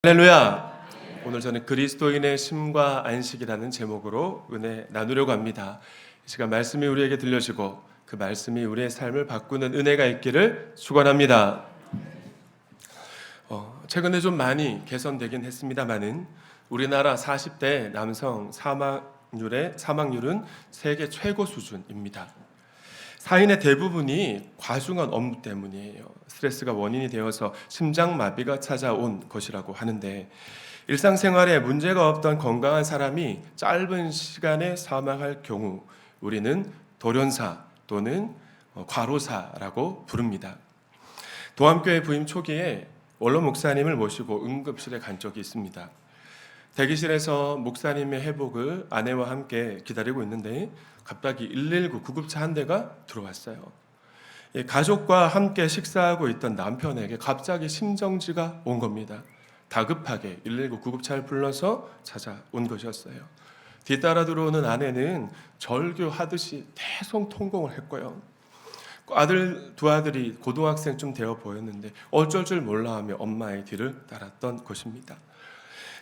할렐루야! 오늘 저는 그리스도인의 쉼과 안식이라는 제목으로 은혜 나누려고 합니다. 이 시간 말씀이 우리에게 들려지고 그 말씀이 우리의 삶을 바꾸는 은혜가 있기를 축원합니다. 최근에 좀 많이 개선되긴 했습니다만은 우리나라 40대 남성 사망률은 세계 최고 수준입니다. 사인의 대부분이 과중한 업무 때문이에요. 스트레스가 원인이 되어서 심장마비가 찾아온 것이라고 하는데, 일상생활에 문제가 없던 건강한 사람이 짧은 시간에 사망할 경우 우리는 돌연사 또는 과로사라고 부릅니다. 도암교회 부임 초기에 원로 목사님을 모시고 응급실에 간 적이 있습니다. 대기실에서 목사님의 회복을 아내와 함께 기다리고 있는데 갑자기 119 구급차 한 대가 들어왔어요. 가족과 함께 식사하고 있던 남편에게 갑자기 심정지가 온 겁니다. 다급하게 119 구급차를 불러서 찾아온 것이었어요. 뒤따라 들어오는 아내는 절규하듯이 대성통곡을 했고요. 두 아들이 고등학생쯤 되어 보였는데 어쩔 줄 몰라하며 엄마의 뒤를 따랐던 것입니다.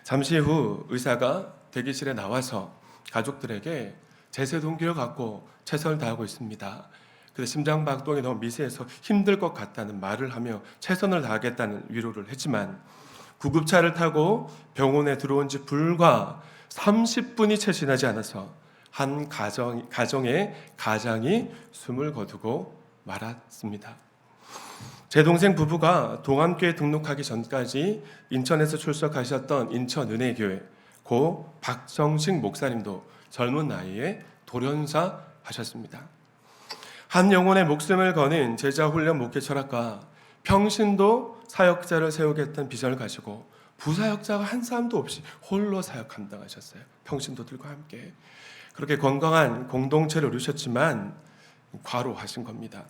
잠시 후 의사가 대기실에 나와서 가족들에게 제세 동기를 갖고 최선을 다하고 있습니다. 근데 심장 박동이 너무 미세해서 힘들 것 같다는 말을 하며 최선을 다하겠다는 위로를 했지만, 구급차를 타고 병원에 들어온 지 불과 30분이 채 지나지 않아서 한 가정의 가장이 숨을 거두고 말았습니다. 제 동생 부부가 동암교회 등록하기 전까지 인천에서 출석하셨던 인천은혜교회 고 박정식 목사님도 젊은 나이에 돌연사 하셨습니다. 한 영혼의 목숨을 거는 제자훈련 목회 철학과 평신도 사역자를 세우겠다는 비전을 가지고 부사역자가 한 사람도 없이 홀로 사역 감당하셨어요. 평신도들과 함께. 그렇게 건강한 공동체를 이루셨지만 과로하신 겁니다.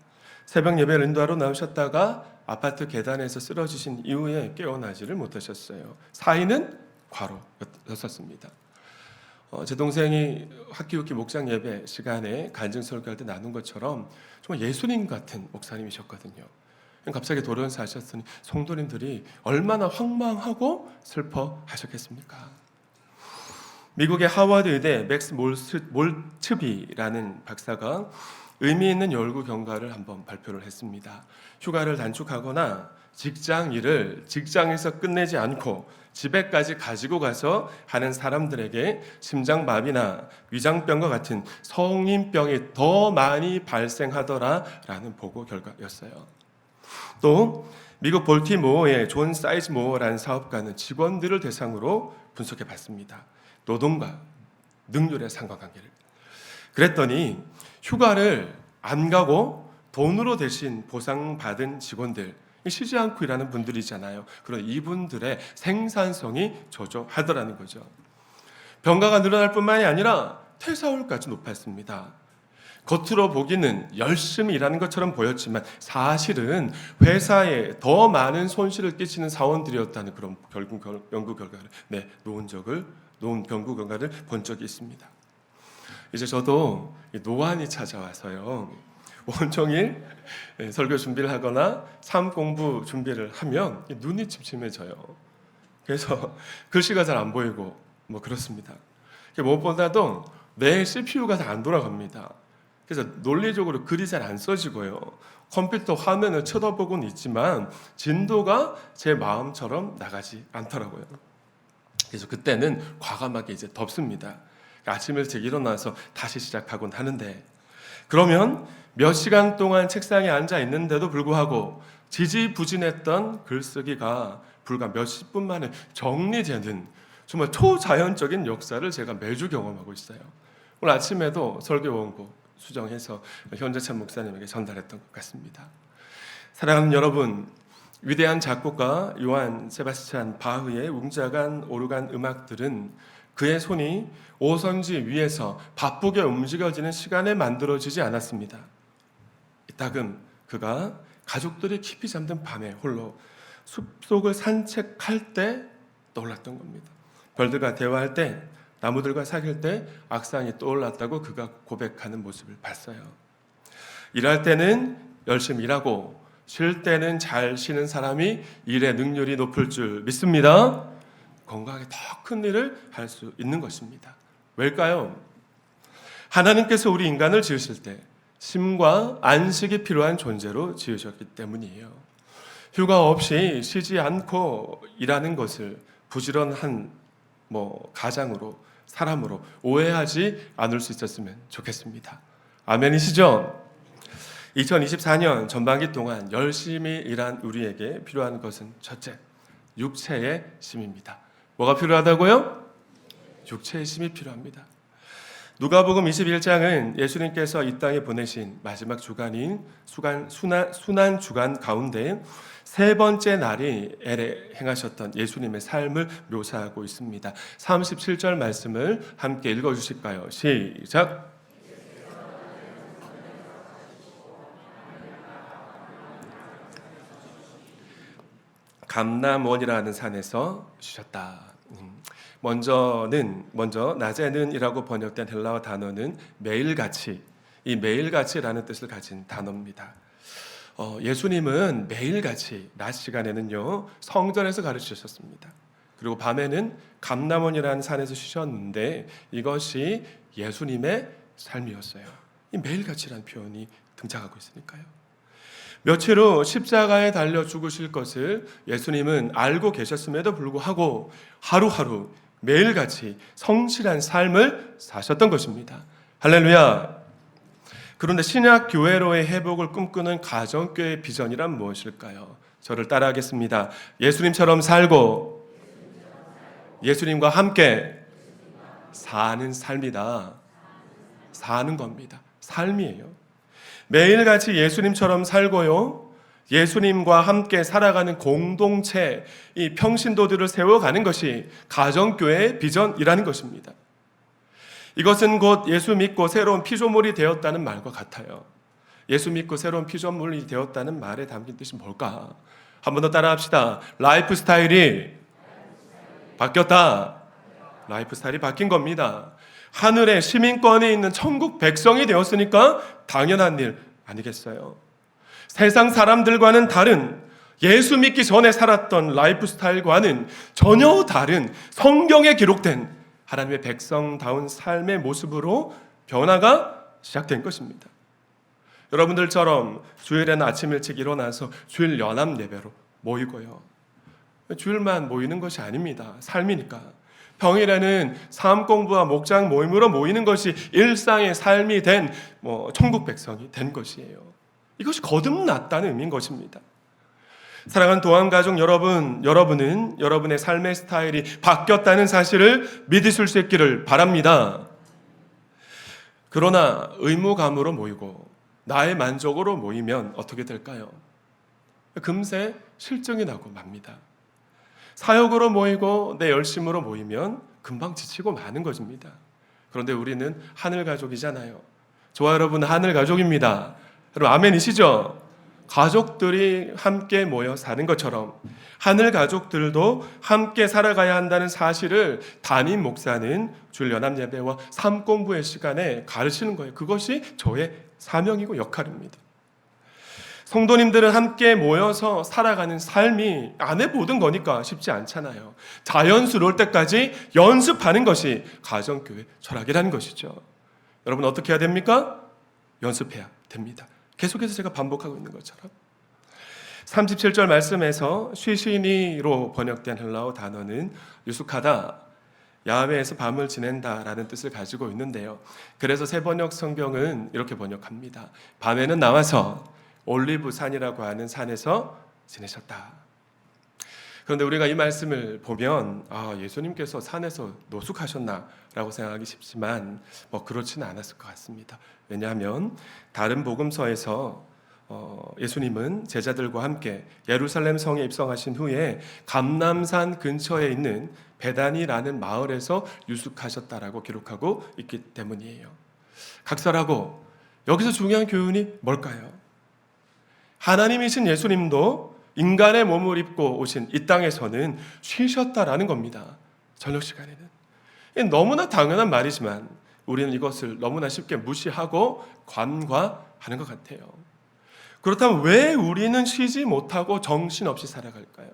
새벽 예배를 인도하러 나오셨다가 아파트 계단에서 쓰러지신 이후에 깨어나지를 못하셨어요. 사인은 과로였었습니다. 제 동생이 학기육기 목장 예배 시간에 간증 설교할 때 나눈 것처럼 정말 예수님 같은 목사님이셨거든요. 갑자기 돌연사 하셨으니 성도님들이 얼마나 황망하고 슬퍼하셨겠습니까? 미국의 하버드 의대 맥스 몰츠비라는 박사가 의미 있는 열구 경과를 한번 발표를 했습니다. 휴가를 단축하거나 직장 일을 직장에서 끝내지 않고 집에까지 가지고 가서 하는 사람들에게 심장마비나 위장병과 같은 성인병이 더 많이 발생하더라라는 보고 결과였어요. 또 미국 볼티모어의 존 사이즈모어라는 사업가는 직원들을 대상으로 분석해 봤습니다. 노동과 능률의 상관관계를. 그랬더니 휴가를 안 가고 돈으로 대신 보상받은 직원들, 쉬지 않고 일하는 분들이잖아요. 그런 이분들의 생산성이 저조하더라는 거죠. 병가가 늘어날 뿐만이 아니라 퇴사율까지 높았습니다. 겉으로 보기는 열심히 일하는 것처럼 보였지만 사실은 회사에 더 많은 손실을 끼치는 사원들이었다는 그런 연구 결과를 놓은 연구 결과를 본 적이 있습니다. 이제 저도 노안이 찾아와서요. 온종일 설교 준비를 하거나 삶 공부 준비를 하면 눈이 침침해져요. 그래서 글씨가 잘 안 보이고 그렇습니다. 무엇보다도 내 CPU가 잘 안 돌아갑니다. 그래서 논리적으로 글이 잘 안 써지고요. 컴퓨터 화면을 쳐다보고는 있지만 진도가 제 마음처럼 나가지 않더라고요. 그래서 그때는 과감하게 이제 덮습니다. 아침 일찍 일어나서 다시 시작하곤 하는데, 그러면 몇 시간 동안 책상에 앉아 있는데도 불구하고 지지부진했던 글쓰기가 불과 몇십 분 만에 정리되는 정말 초자연적인 역사를 제가 매주 경험하고 있어요. 오늘 아침에도 설교 원고 수정해서 현재찬 목사님에게 전달했던 것 같습니다. 사랑하는 여러분, 위대한 작곡가 요한 세바스찬 바흐의 웅장한 오르간 음악들은 그의 손이 오선지 위에서 바쁘게 움직여지는 시간에 만들어지지 않았습니다. 이따금 그가 가족들이 깊이 잠든 밤에 홀로 숲속을 산책할 때 떠올랐던 겁니다. 별들과 대화할 때, 나무들과 사귈 때 악상이 떠올랐다고 그가 고백하는 모습을 봤어요. 일할 때는 열심히 일하고 쉴 때는 잘 쉬는 사람이 일의 능률이 높을 줄 믿습니다. 건강하게 더 큰 일을 할 수 있는 것입니다. 왜일까요? 하나님께서 우리 인간을 지으실 때 쉼과 안식이 필요한 존재로 지으셨기 때문이에요. 휴가 없이 쉬지 않고 일하는 것을 부지런한 가장으로 사람으로 오해하지 않을 수 있었으면 좋겠습니다. 아멘이시죠? 2024년 전반기 동안 열심히 일한 우리에게 필요한 것은 첫째, 육체의 쉼입니다. 뭐가 필요하다고요? 육체의 쉼이 필요합니다. 누가복음 21장은 예수님께서 이 땅에 보내신 마지막 주간인 순환 주간 가운데 세 번째 날이 엘에 행하셨던 예수님의 삶을 묘사하고 있습니다. 37절 말씀을 함께 읽어주실까요? 시작. 감람원이라는 산에서 쉬셨다. 먼저 낮에는이라고 번역된 헬라어 단어는 매일같이, 이 매일같이라는 뜻을 가진 단어입니다. 예수님은 매일같이 낮 시간에는요 성전에서 가르치셨습니다. 그리고 밤에는 감람원이라는 산에서 쉬셨는데 이것이 예수님의 삶이었어요. 이 매일같이라는 표현이 등장하고 있으니까요. 며칠 후 십자가에 달려 죽으실 것을 예수님은 알고 계셨음에도 불구하고 하루하루 매일같이 성실한 삶을 사셨던 것입니다. 할렐루야. 그런데 신약 교회로의 회복을 꿈꾸는 가정교회의 비전이란 무엇일까요? 저를 따라하겠습니다. 예수님처럼 살고 예수님과 함께 사는 삶이다. 사는 겁니다. 삶이에요. 매일같이 예수님처럼 살고요, 예수님과 함께 살아가는 공동체, 이 평신도들을 세워가는 것이 가정교회의 비전이라는 것입니다. 이것은 곧 예수 믿고 새로운 피조물이 되었다는 말과 같아요. 예수 믿고 새로운 피조물이 되었다는 말에 담긴 뜻이 뭘까? 한 번 더 따라합시다. 라이프 스타일이 바뀌었다. 라이프 스타일이 바뀐 겁니다. 하늘에 시민권이 있는 천국 백성이 되었으니까 당연한 일 아니겠어요? 세상 사람들과는 다른, 예수 믿기 전에 살았던 라이프 스타일과는 전혀 다른 성경에 기록된 하나님의 백성다운 삶의 모습으로 변화가 시작된 것입니다. 여러분들처럼 주일에는 아침 일찍 일어나서 주일 연합 예배로 모이고요, 주일만 모이는 것이 아닙니다. 삶이니까. 평일에는 삶 공부와 목장 모임으로 모이는 것이 일상의 삶이 된 천국 백성이 된 것이에요. 이것이 거듭났다는 의미인 것입니다. 사랑하는 도안가족 여러분, 여러분은 여러분의 삶의 스타일이 바뀌었다는 사실을 믿으실 수 있기를 바랍니다. 그러나 의무감으로 모이고 나의 만족으로 모이면 어떻게 될까요? 금세 실증이 나고 맙니다. 사역으로 모이고 내 열심으로 모이면 금방 지치고 마는 것입니다. 그런데 우리는 하늘 가족이잖아요. 저와 여러분 하늘 가족입니다. 여러분 아멘이시죠? 가족들이 함께 모여 사는 것처럼 하늘 가족들도 함께 살아가야 한다는 사실을 담임 목사는 주일 연합 예배와 삶 공부의 시간에 가르치는 거예요. 그것이 저의 사명이고 역할입니다. 성도님들은 함께 모여서 살아가는 삶이 안 해보던 거니까 쉽지 않잖아요. 자연스러울 때까지 연습하는 것이 가정교회 철학이라는 것이죠. 여러분 어떻게 해야 됩니까? 연습해야 됩니다. 계속해서 제가 반복하고 있는 것처럼 37절 말씀에서 쉬시니로 번역된 헬라어 단어는 유숙하다, 야외에서 밤을 지낸다라는 뜻을 가지고 있는데요. 그래서 새번역 성경은 이렇게 번역합니다. 밤에는 나와서 올리브산이라고 하는 산에서 지내셨다. 그런데 우리가 이 말씀을 보면 예수님께서 산에서 노숙하셨나라고 생각하기 쉽지만 그렇지는 않았을 것 같습니다. 왜냐하면 다른 복음서에서 예수님은 제자들과 함께 예루살렘 성에 입성하신 후에 감람산 근처에 있는 베다니라는 마을에서 유숙하셨다라고 기록하고 있기 때문이에요. 각설하고 여기서 중요한 교훈이 뭘까요? 하나님이신 예수님도 인간의 몸을 입고 오신 이 땅에서는 쉬셨다라는 겁니다. 저녁 시간에는. 너무나 당연한 말이지만 우리는 이것을 너무나 쉽게 무시하고 관과하는 것 같아요. 그렇다면 왜 우리는 쉬지 못하고 정신없이 살아갈까요?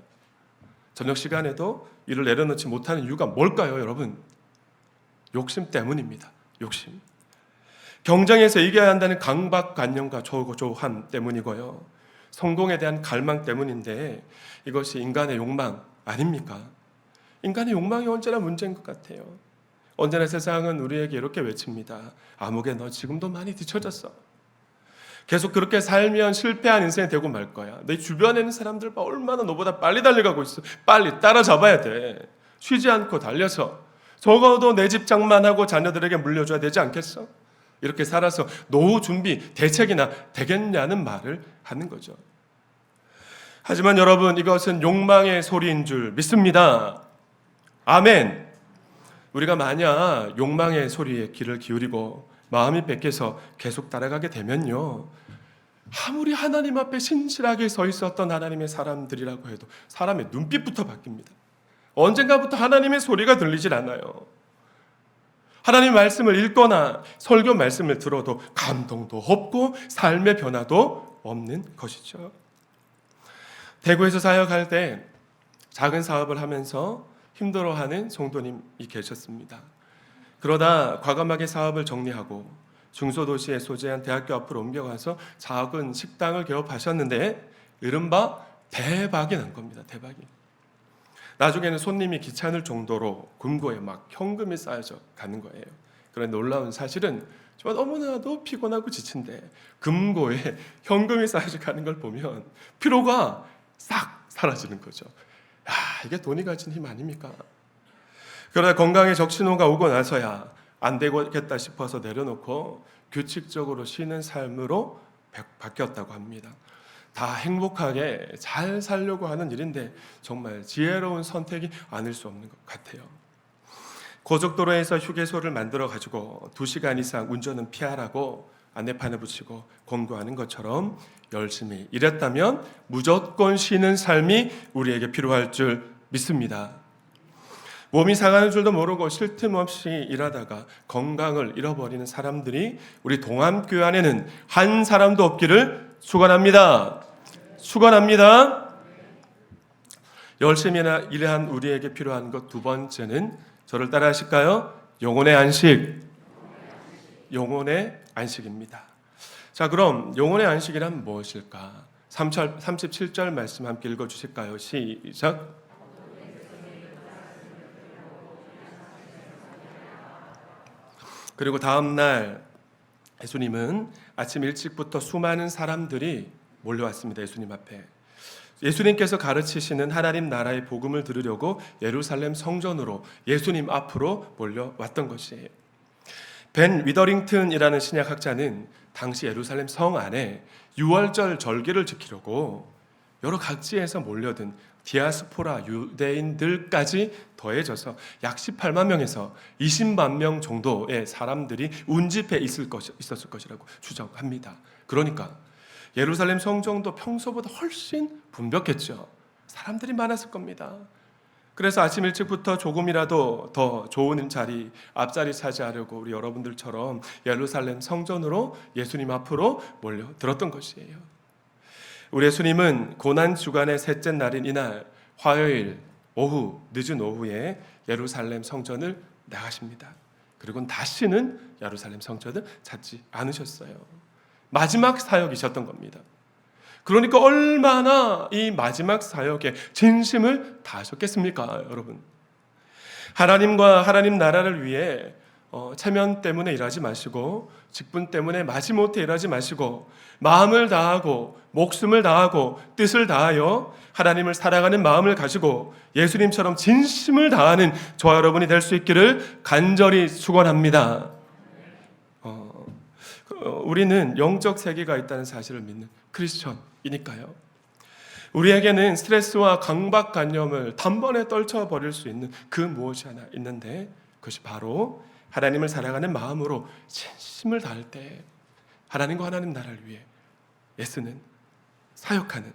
저녁 시간에도 일을 내려놓지 못하는 이유가 뭘까요, 여러분? 욕심 때문입니다. 욕심. 경쟁에서 이겨야 한다는 강박관념과 조고조함 때문이고요. 성공에 대한 갈망 때문인데 이것이 인간의 욕망 아닙니까? 인간의 욕망이 언제나 문제인 것 같아요. 언제나 세상은 우리에게 이렇게 외칩니다. 아무개 너 지금도 많이 뒤처졌어. 계속 그렇게 살면 실패한 인생이 되고 말 거야. 내 주변에 있는 사람들 봐, 얼마나 너보다 빨리 달려가고 있어. 빨리 따라잡아야 돼. 쉬지 않고 달려서 적어도 내 집 장만하고 자녀들에게 물려줘야 되지 않겠어? 이렇게 살아서 노후 준비 대책이나 되겠냐는 말을 하는 거죠. 하지만 여러분, 이것은 욕망의 소리인 줄 믿습니다. 아멘. 우리가 만약 욕망의 소리에 귀를 기울이고 마음이 뺏겨서 계속 따라가게 되면요, 아무리 하나님 앞에 신실하게 서 있었던 하나님의 사람들이라고 해도 사람의 눈빛부터 바뀝니다. 언젠가부터 하나님의 소리가 들리질 않아요. 하나님 말씀을 읽거나 설교 말씀을 들어도 감동도 없고 삶의 변화도 없는 것이죠. 대구에서 사역할 때 작은 사업을 하면서 힘들어하는 성도님이 계셨습니다. 그러다 과감하게 사업을 정리하고 중소도시에 소재한 대학교 앞으로 옮겨가서 작은 식당을 개업하셨는데 이른바 대박이 난 겁니다. 대박이. 나중에는 손님이 귀찮을 정도로 금고에 막 현금이 쌓여져 가는 거예요. 그런데 놀라운 사실은 정말 너무나도 피곤하고 지친데 금고에 현금이 쌓여져 가는 걸 보면 피로가 싹 사라지는 거죠. 야, 이게 돈이 가진 힘 아닙니까? 그러다 건강에 적신호가 오고 나서야 안 되겠다 싶어서 내려놓고 규칙적으로 쉬는 삶으로 바뀌었다고 합니다. 다 행복하게 잘 살려고 하는 일인데 정말 지혜로운 선택이 아닐 수 없는 것 같아요. 고속도로에서 휴게소를 만들어 가지고 2시간 이상 운전은 피하라고 안내판에 붙이고 권고하는 것처럼 열심히 일했다면 무조건 쉬는 삶이 우리에게 필요할 줄 믿습니다. 몸이 상하는 줄도 모르고 쉴 틈 없이 일하다가 건강을 잃어버리는 사람들이 우리 동암교회 안에는 한 사람도 없기를 축원합니다. 축원합니다. 열심히 일한 우리에게 필요한 것 두 번째는 저를 따라 하실까요? 영혼의 안식. 영혼의 안식입니다. 자, 그럼 영혼의 안식이란 무엇일까? 37절 말씀 함께 읽어주실까요? 시작. 그리고 다음 날 예수님은 아침 일찍부터 수많은 사람들이 몰려왔습니다. 예수님 앞에. 예수님께서 가르치시는 하나님 나라의 복음을 들으려고 예루살렘 성전으로 예수님 앞으로 몰려왔던 것이에요. 벤 위더링턴이라는 신약학자는 당시 예루살렘 성 안에 유월절 절기를 지키려고 여러 각지에서 몰려든 디아스포라 유대인들까지 더해져서 약 18만 명에서 20만 명 정도의 사람들이 운집해 있었을 것이라고 추정합니다. 그러니까 예루살렘 성전도 평소보다 훨씬 붐볐겠죠. 사람들이 많았을 겁니다. 그래서 아침 일찍부터 조금이라도 더 좋은 자리, 앞자리 차지하려고 우리 여러분들처럼 예루살렘 성전으로 예수님 앞으로 몰려들었던 것이에요. 우리 예수님은 고난주간의 셋째 날인 이날 화요일 오후, 늦은 오후에 예루살렘 성전을 나가십니다. 그리고 다시는 예루살렘 성전을 찾지 않으셨어요. 마지막 사역이셨던 겁니다. 그러니까 얼마나 이 마지막 사역에 진심을 다하셨겠습니까, 여러분? 하나님과 하나님 나라를 위해 체면 때문에 일하지 마시고 직분 때문에 마지못해 일하지 마시고 마음을 다하고 목숨을 다하고 뜻을 다하여 하나님을 사랑하는 마음을 가지고 예수님처럼 진심을 다하는 저와 여러분이 될 수 있기를 간절히 축원합니다. 우리는 영적 세계가 있다는 사실을 믿는 크리스천이니까요. 우리에게는 스트레스와 강박관념을 단번에 떨쳐버릴 수 있는 그 무엇이 하나 있는데 그것이 바로 하나님을 사랑하는 마음으로 진심을 다할 때 하나님과 하나님 나라를 위해 애쓰는, 사역하는,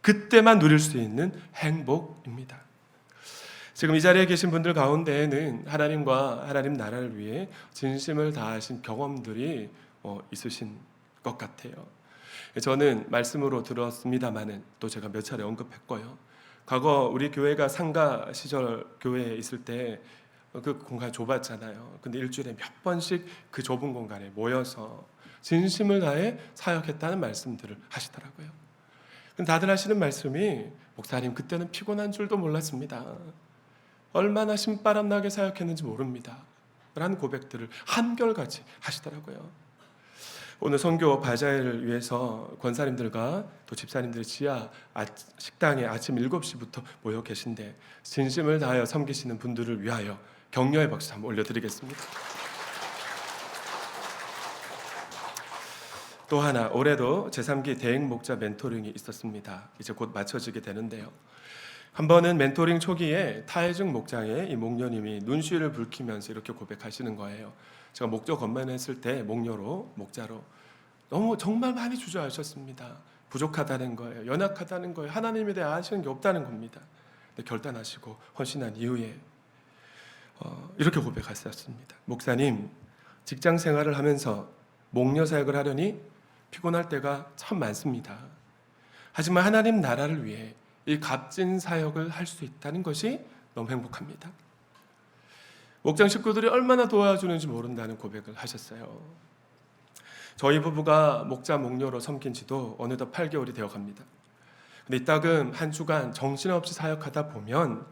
그때만 누릴 수 있는 행복입니다. 지금 이 자리에 계신 분들 가운데에는 하나님과 하나님 나라를 위해 진심을 다하신 경험들이 있으신 것 같아요. 저는 말씀으로 들었습니다마는 또 제가 몇 차례 언급했고요. 과거 우리 교회가 상가 시절 교회에 있을 때 그 공간 좁았잖아요. 근데 일주일에 몇 번씩 그 좁은 공간에 모여서 진심을 다해 사역했다는 말씀들을 하시더라고요. 근데 다들 하시는 말씀이 목사님 그때는 피곤한 줄도 몰랐습니다. 얼마나 신바람 나게 사역했는지 모릅니다. 라는 고백들을 한결같이 하시더라고요. 오늘 선교 바자회를 위해서 권사님들과 또 집사님들이 지하 식당에 아침 7시부터 모여 계신데 진심을 다하여 섬기시는 분들을 위하여 격려의 박수 한번 올려드리겠습니다. 또 하나, 올해도 제3기 대행 목자 멘토링이 있었습니다. 이제 곧 마쳐지게 되는데요. 한 번은 멘토링 초기에 타해증 목장에 이 목녀님이 눈시울을 붉히면서 이렇게 고백하시는 거예요. 제가 목조 건면했을 때 목자로 너무 정말 많이 주저하셨습니다. 부족하다는 거예요. 연약하다는 거예요. 하나님에 대해 아시는 게 없다는 겁니다. 근데 결단하시고 헌신한 이후에 이렇게 고백하셨습니다. 목사님, 직장 생활을 하면서 목녀 사역을 하려니 피곤할 때가 참 많습니다. 하지만 하나님 나라를 위해 이 값진 사역을 할 수 있다는 것이 너무 행복합니다. 목장 식구들이 얼마나 도와주는지 모른다는 고백을 하셨어요. 저희 부부가 목자 목녀로 섬긴 지도 어느덧 8개월이 되어 갑니다. 근데 이따금 한 주간 정신없이 사역하다 보면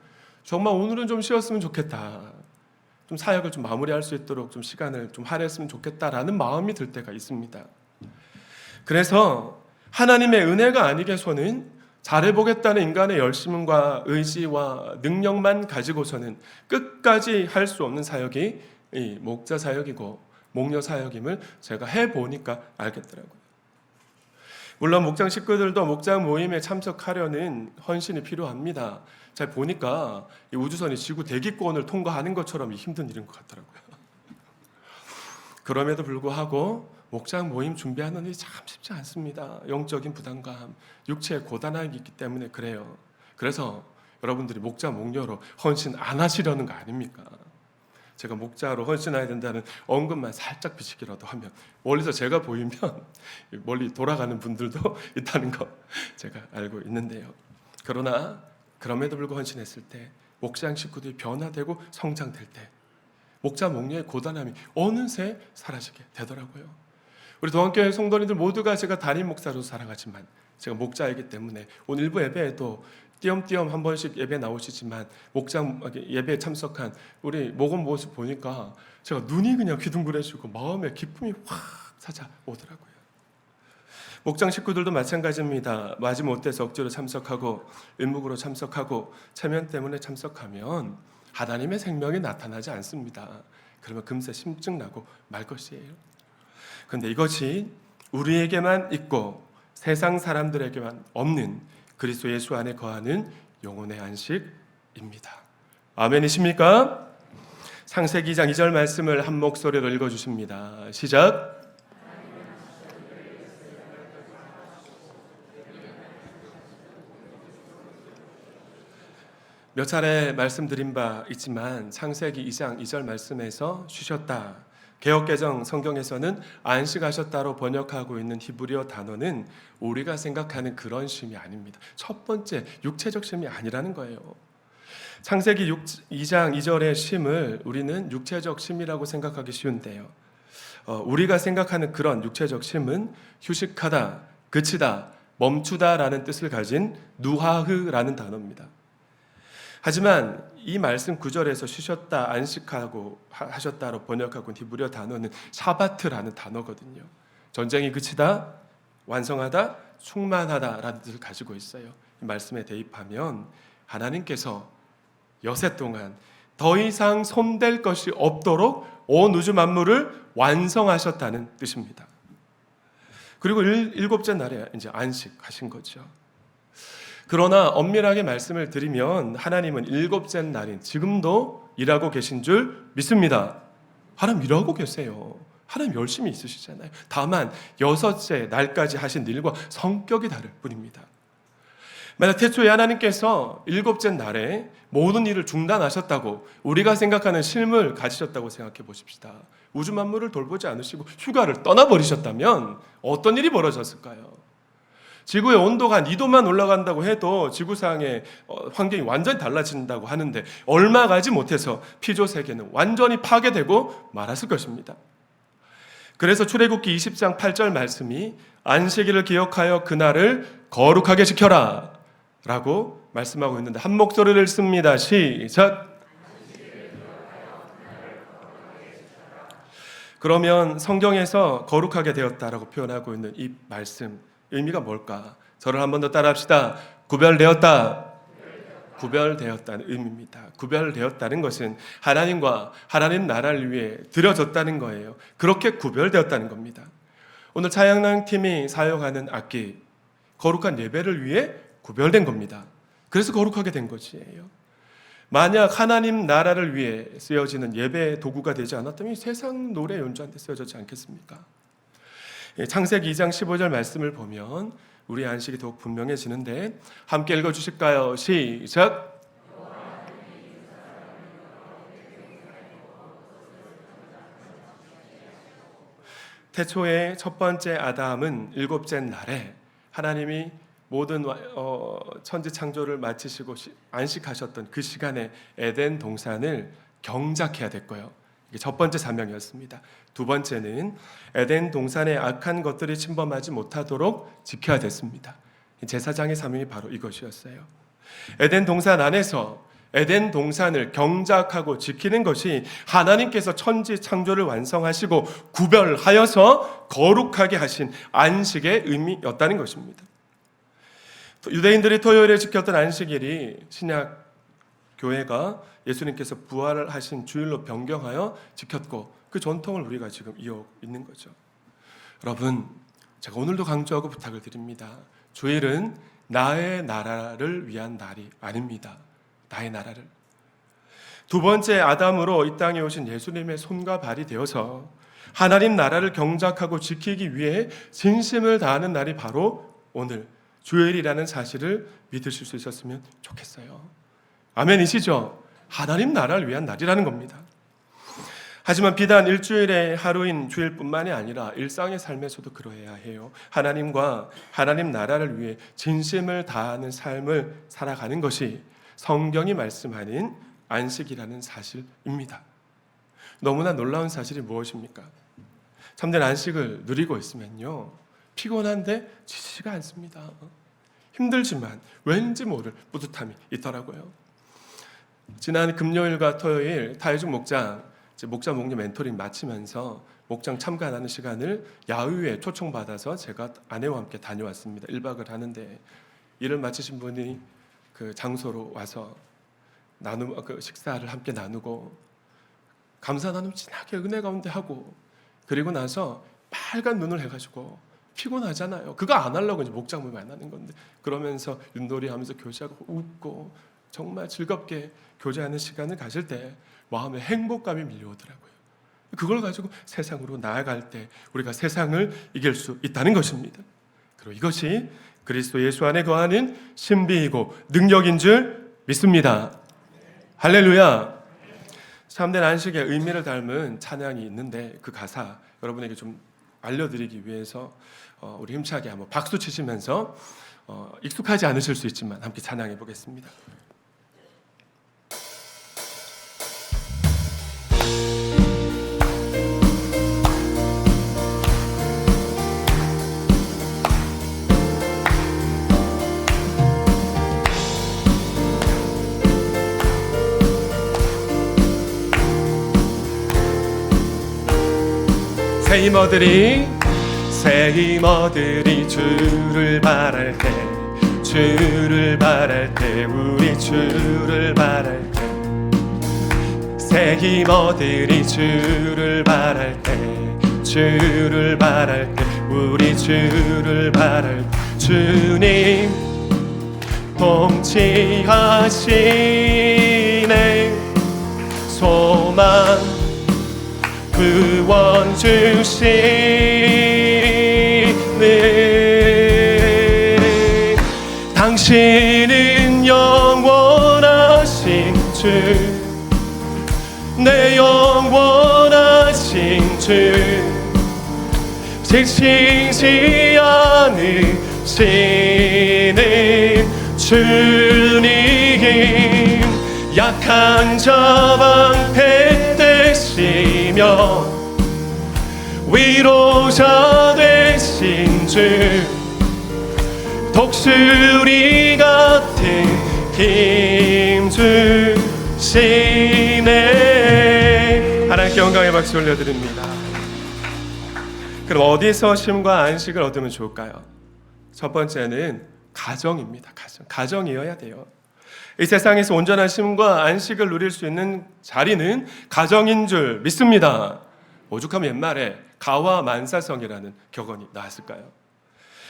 정말 오늘은 좀 쉬었으면 좋겠다. 좀 사역을 좀 마무리할 수 있도록 좀 시간을 좀 할애했으면 좋겠다라는 마음이 들 때가 있습니다. 그래서 하나님의 은혜가 아니게서는 잘해보겠다는 인간의 열심과 의지와 능력만 가지고서는 끝까지 할 수 없는 사역이 이 목자 사역이고 목녀 사역임을 제가 해보니까 알겠더라고요. 물론 목장 식구들도 목장 모임에 참석하려는 헌신이 필요합니다. 잘 보니까 이 우주선이 지구 대기권을 통과하는 것처럼 힘든 일인 것 같더라고요. 그럼에도 불구하고 목장 모임 준비하는 일이 참 쉽지 않습니다. 영적인 부담감, 육체의 고단함이 있기 때문에 그래요. 그래서 여러분들이 목자 목녀로 헌신 안 하시려는 거 아닙니까? 제가 목자로 헌신해야 된다는 언급만 살짝 비치기라도 하면 멀리서 제가 보이면 멀리 돌아가는 분들도 있다는 거 제가 알고 있는데요. 그러나 그럼에도 불구하고 헌신했을 때 목장 식구들이 변화되고 성장될 때 목자 목녀의 고단함이 어느새 사라지게 되더라고요. 우리 동안교회 성도님들 모두가 제가 담임 목사로 살아가지만 제가 목자이기 때문에 오늘 일부 예배에도 띄엄띄엄 한 번씩 예배 나오시지만 목장 예배에 참석한 우리 목원 모습 보니까 제가 눈이 그냥 휘둥그레지고 마음에 기쁨이 확 찾아오더라고요. 목장 식구들도 마찬가지입니다. 마지못해서 억지로 참석하고 의무로 참석하고 체면 때문에 참석하면 하나님의 생명이 나타나지 않습니다. 그러면 금세 심증 나고 말 것이에요. 그런데 이것이 우리에게만 있고 세상 사람들에게만 없는 그리스도 예수 안에 거하는 영혼의 안식입니다. 아멘이십니까? 창세기 2장 2절 말씀을 한 목소리로 읽어주십니다. 시작. 몇 차례 말씀드린 바 있지만 창세기 2장 2절 말씀에서 쉬셨다. 개역개정 성경에서는 안식하셨다로 번역하고 있는 히브리어 단어는 우리가 생각하는 그런 쉼이 아닙니다. 첫 번째 육체적 쉼이 아니라는 거예요. 창세기 2장 2절의 쉼을 우리는 육체적 쉼이라고 생각하기 쉬운데요. 우리가 생각하는 그런 육체적 쉼은 휴식하다, 그치다, 멈추다라는 뜻을 가진 누하흐라는 단어입니다. 하지만 이 말씀 9절에서 쉬셨다, 안식하고 하셨다로 번역하고 히브리어 단어는 샤바트라는 단어거든요. 전쟁이 그치다, 완성하다, 충만하다라는 뜻을 가지고 있어요. 이 말씀에 대입하면 하나님께서 여세 동안 더 이상 손댈 것이 없도록 온 우주 만물을 완성하셨다는 뜻입니다. 그리고 일곱째 날에 이제 안식하신 거죠. 그러나 엄밀하게 말씀을 드리면 하나님은 일곱째 날인 지금도 일하고 계신 줄 믿습니다. 하나님 일하고 계세요. 하나님 열심히 있으시잖아요. 다만 여섯째 날까지 하신 일과 성격이 다를 뿐입니다. 만약 태초에 하나님께서 일곱째 날에 모든 일을 중단하셨다고 우리가 생각하는 쉼을 가지셨다고 생각해 보십시다. 우주 만물을 돌보지 않으시고 휴가를 떠나버리셨다면 어떤 일이 벌어졌을까요? 지구의 온도가 한 2도만 올라간다고 해도 지구상의 환경이 완전히 달라진다고 하는데 얼마 가지 못해서 피조 세계는 완전히 파괴되고 말았을 것입니다. 그래서 출애굽기 20장 8절 말씀이 안식일을 기억하여 그날을 거룩하게 지켜라 라고 말씀하고 있는데 한 목소리를 읽습니다. 시작. 그러면 성경에서 거룩하게 되었다라고 표현하고 있는 이 말씀 의미가 뭘까? 저를 한 번 더 따라합시다. 구별되었다. 구별되었다는 의미입니다. 구별되었다는 것은 하나님과 하나님 나라를 위해 드려졌다는 거예요. 그렇게 구별되었다는 겁니다. 오늘 찬양팀이 사용하는 악기, 거룩한 예배를 위해 구별된 겁니다. 그래서 거룩하게 된 것이에요. 만약 하나님 나라를 위해 쓰여지는 예배 도구가 되지 않았다면 세상 노래 연주한테 쓰여졌지 않겠습니까? 창세기 2장 15절 말씀을 보면 우리 안식이 더욱 분명해지는데 함께 읽어주실까요? 시작. 태초의 첫 번째 아담은 일곱째 날에 하나님이 모든 천지 창조를 마치시고 안식하셨던 그 시간에 에덴 동산을 경작해야 됐고요. 이게 첫 번째 사명이었습니다. 두 번째는 에덴 동산의 악한 것들이 침범하지 못하도록 지켜야 됐습니다. 제사장의 사명이 바로 이것이었어요. 에덴 동산 안에서 에덴 동산을 경작하고 지키는 것이 하나님께서 천지 창조를 완성하시고 구별하여서 거룩하게 하신 안식의 의미였다는 것입니다. 유대인들이 토요일에 지켰던 안식일이 신약 교회가 예수님께서 부활을 하신 주일로 변경하여 지켰고 그 전통을 우리가 지금 이어오고 있는 거죠. 여러분, 제가 오늘도 강조하고 부탁을 드립니다. 주일은 나의 나라를 위한 날이 아닙니다. 나의 나라를. 두 번째 아담으로 이 땅에 오신 예수님의 손과 발이 되어서 하나님 나라를 경작하고 지키기 위해 진심을 다하는 날이 바로 오늘 주일이라는 사실을 믿으실 수 있었으면 좋겠어요. 아멘이시죠? 하나님 나라를 위한 날이라는 겁니다. 하지만 비단 일주일의 하루인 주일뿐만이 아니라 일상의 삶에서도 그러해야 해요. 하나님과 하나님 나라를 위해 진심을 다하는 삶을 살아가는 것이 성경이 말씀하는 안식이라는 사실입니다. 너무나 놀라운 사실이 무엇입니까? 참된 안식을 누리고 있으면요, 피곤한데 지치지가 않습니다. 힘들지만 왠지 모를 뿌듯함이 있더라고요. 지난 금요일과 토요일 타이중 목장 목녀 멘토링 마치면서 목장 참관하는 시간을 야유회 초청받아서 제가 아내와 함께 다녀왔습니다. 1박을 하는데 일을 마치신 분이 그 장소로 와서 그 식사를 함께 나누고 감사 나눔 진하게 은혜 가운데 하고, 그리고 나서 빨간 눈을 해가지고 피곤하잖아요. 그거 안 하려고 이제 목장 모임 안 하는 건데, 그러면서 윷놀이 하면서 교제하고 웃고 정말 즐겁게 교제하는 시간을 가질 때 마음에 행복감이 밀려오더라고요. 그걸 가지고 세상으로 나아갈 때 우리가 세상을 이길 수 있다는 것입니다. 그리고 이것이 그리스도 예수 안에 거하는 신비이고 능력인 줄 믿습니다. 할렐루야. 참된 안식의 의미를 닮은 찬양이 있는데 그 가사 여러분에게 좀 알려드리기 위해서 우리 힘차게 한번 박수 치시면서 익숙하지 않으실 수 있지만 함께 찬양해 보겠습니다. 새 힘어들이 주를 바랄 때, 주를 바랄 때, 우리 주를 바랄 때, 새 힘어들이 주를 바랄 때, 주를 바랄 때, 우리 주를 바랄 때, 주님 통치하시네. 소망 구원 주시네. 당신은 영원하신 주, 내 영원하신 주, 지치지 않으 주님, 약한 자 방패 되시며 위로자 되신 주, 독수리 같은 힘 주시네. 하나님께 영광의 박수 올려드립니다. 그럼 어디서 쉼과 안식을 얻으면 좋을까요? 첫 번째는 가정입니다. 가정이어야 돼요. 이 세상에서 온전한 쉼과 안식을 누릴 수 있는 자리는 가정인 줄 믿습니다. 오죽하면 옛말에 가와 만사성이라는 격언이 나왔을까요?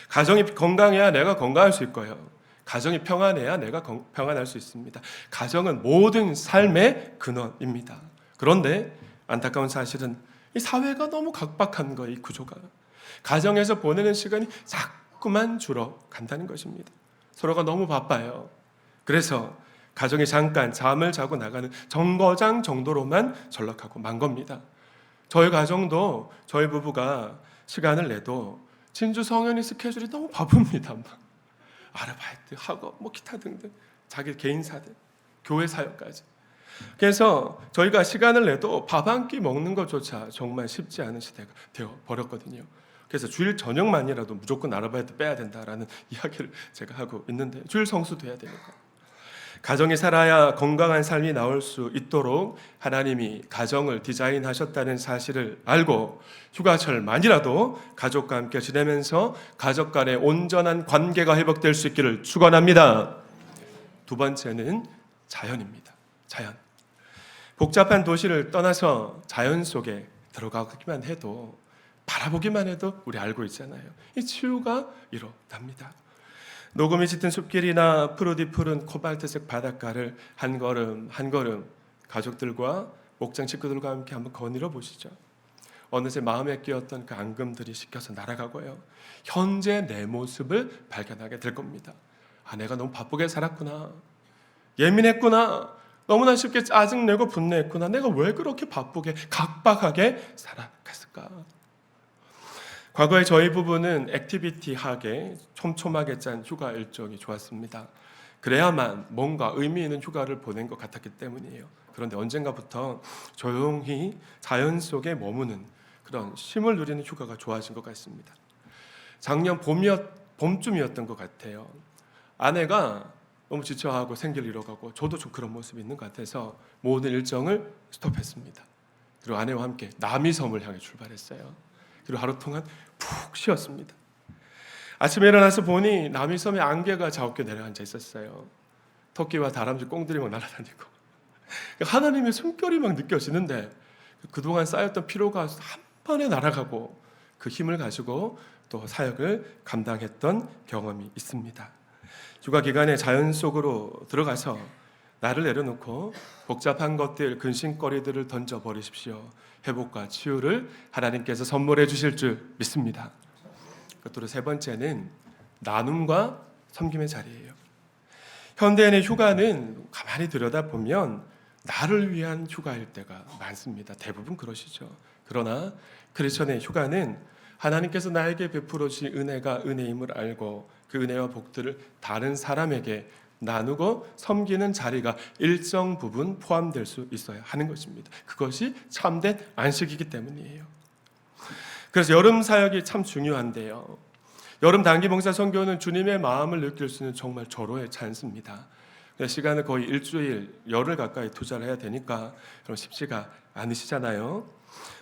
가정이 건강해야 내가 건강할 수 있고요, 가정이 평안해야 내가 평안할 수 있습니다. 가정은 모든 삶의 근원입니다. 그런데 안타까운 사실은 이 사회가 너무 각박한 거예요. 이 구조가 가정에서 보내는 시간이 자꾸만 줄어간다는 것입니다. 서로가 너무 바빠요. 그래서 가정이 잠깐 잠을 자고 나가는 정거장 정도로만 전락하고 만 겁니다. 저희 가정도 저희 부부가 시간을 내도 진주 성현이 스케줄이 너무 바쁩니다. 막 아르바이트, 학업, 기타 등등 자기 개인사들, 교회 사역까지. 그래서 저희가 시간을 내도 밥 한 끼 먹는 것조차 정말 쉽지 않은 시대가 되어 버렸거든요. 그래서 주일 저녁만이라도 무조건 아르바이트 빼야 된다라는 이야기를 제가 하고 있는데, 주일 성수도 해야 되니까. 가정이 살아야 건강한 삶이 나올 수 있도록 하나님이 가정을 디자인하셨다는 사실을 알고 휴가철만이라도 가족과 함께 지내면서 가족 간의 온전한 관계가 회복될 수 있기를 축원합니다. 두 번째는 자연입니다. 자연. 복잡한 도시를 떠나서 자연 속에 들어가기만 해도, 바라보기만 해도 우리 알고 있잖아요. 이 치유가 일어납니다. 녹음이 짙은 숲길이나 푸르디 푸른 코발트색 바닷가를 한 걸음 한 걸음 가족들과 목장 식구들과 함께 한번 거닐어 보시죠. 어느새 마음에 끼었던 그 앙금들이 씻겨서 날아가고요, 현재 내 모습을 발견하게 될 겁니다. 내가 너무 바쁘게 살았구나, 예민했구나, 너무나 쉽게 짜증내고 분노했구나, 내가 왜 그렇게 바쁘게 각박하게 살아갔을까. 과거에 저희 부부는 액티비티하게 촘촘하게 짠 휴가 일정이 좋았습니다. 그래야만 뭔가 의미 있는 휴가를 보낸 것 같았기 때문이에요. 그런데 언젠가부터 조용히 자연 속에 머무는 그런 쉼을 누리는 휴가가 좋아진 것 같습니다. 작년 봄쯤이었던 것 같아요. 아내가 너무 지쳐하고 생기를 잃어가고 저도 좀 그런 모습이 있는 것 같아서 모든 일정을 스톱했습니다. 그리고 아내와 함께 남이섬을 향해 출발했어요. 그리고 하루 동안 푹 쉬었습니다. 아침에 일어나서 보니 남이섬에 안개가 자욱게 내려앉아 있었어요. 토끼와 다람쥐, 꽁들이 막 날아다니고 하나님의 숨결이 막 느껴지는데, 그동안 쌓였던 피로가 한 번에 날아가고 그 힘을 가지고 또 사역을 감당했던 경험이 있습니다. 휴가 기간에 자연 속으로 들어가서 나를 내려놓고 복잡한 것들, 근심거리들을 던져버리십시오. 회복과 치유를 하나님께서 선물해 주실 줄 믿습니다. 끝으로 세 번째는 나눔과 섬김의 자리예요. 현대인의 휴가는 가만히 들여다보면 나를 위한 휴가일 때가 많습니다. 대부분 그러시죠. 그러나 크리스천의 휴가는 하나님께서 나에게 베풀어 주신 은혜가 은혜임을 알고 그 은혜와 복들을 다른 사람에게 나누고 섬기는 자리가 일정 부분 포함될 수 있어야 하는 것입니다. 그것이 참된 안식이기 때문이에요. 그래서 여름 사역이 참 중요한데요, 여름 단기 봉사 선교는 주님의 마음을 느낄 수 있는 정말 절호의 찬스입니다. 시간을 거의 일주일, 열흘 가까이 투자를 해야 되니까 그럼 쉽지가 않으시잖아요.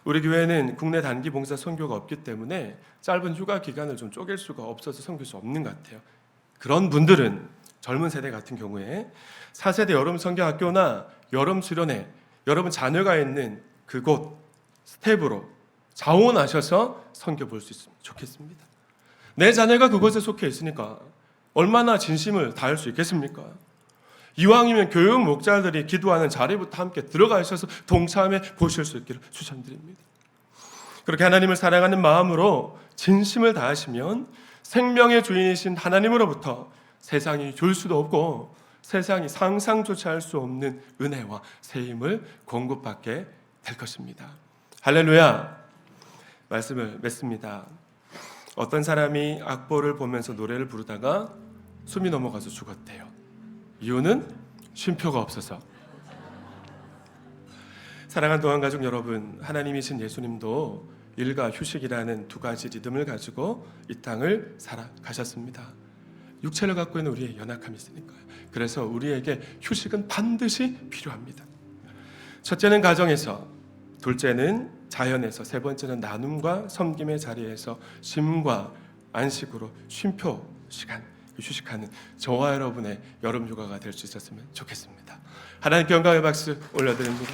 우리 교회는 국내 단기 봉사 선교가 없기 때문에 짧은 휴가 기간을 좀 쪼갤 수가 없어서 섬길 수 없는 것 같아요. 그런 분들은 젊은 세대 같은 경우에 4세대 여름 선교학교나 여름 수련회, 여러분 자녀가 있는 그곳 스텝으로 자원하셔서 선교 볼 수 있으면 좋겠습니다. 내 자녀가 그곳에 속해 있으니까 얼마나 진심을 다할 수 있겠습니까? 이왕이면 교육 목자들이 기도하는 자리부터 함께 들어가셔서 동참해 보실 수 있기를 추천드립니다. 그렇게 하나님을 사랑하는 마음으로 진심을 다하시면 생명의 주인이신 하나님으로부터 세상이 줄 수도 없고 세상이 상상조차 할 수 없는 은혜와 세임을 공급받게 될 것입니다. 할렐루야. 말씀을 맺습니다. 어떤 사람이 악보를 보면서 노래를 부르다가 숨이 넘어가서 죽었대요. 이유는 쉼표가 없어서. 사랑하는 동안가족 여러분, 하나님이신 예수님도 일과 휴식이라는 두 가지 리듬을 가지고 이 땅을 살아가셨습니다. 육체를 갖고 있는 우리의 연약함이 있으니까요. 그래서 우리에게 휴식은 반드시 필요합니다. 첫째는 가정에서, 둘째는 자연에서, 세 번째는 나눔과 섬김의 자리에서 쉼과 안식으로 쉼표 시간, 휴식하는 저와 여러분의 여름 휴가가 될 수 있었으면 좋겠습니다. 하나님께 영광의 박수 올려드립니다.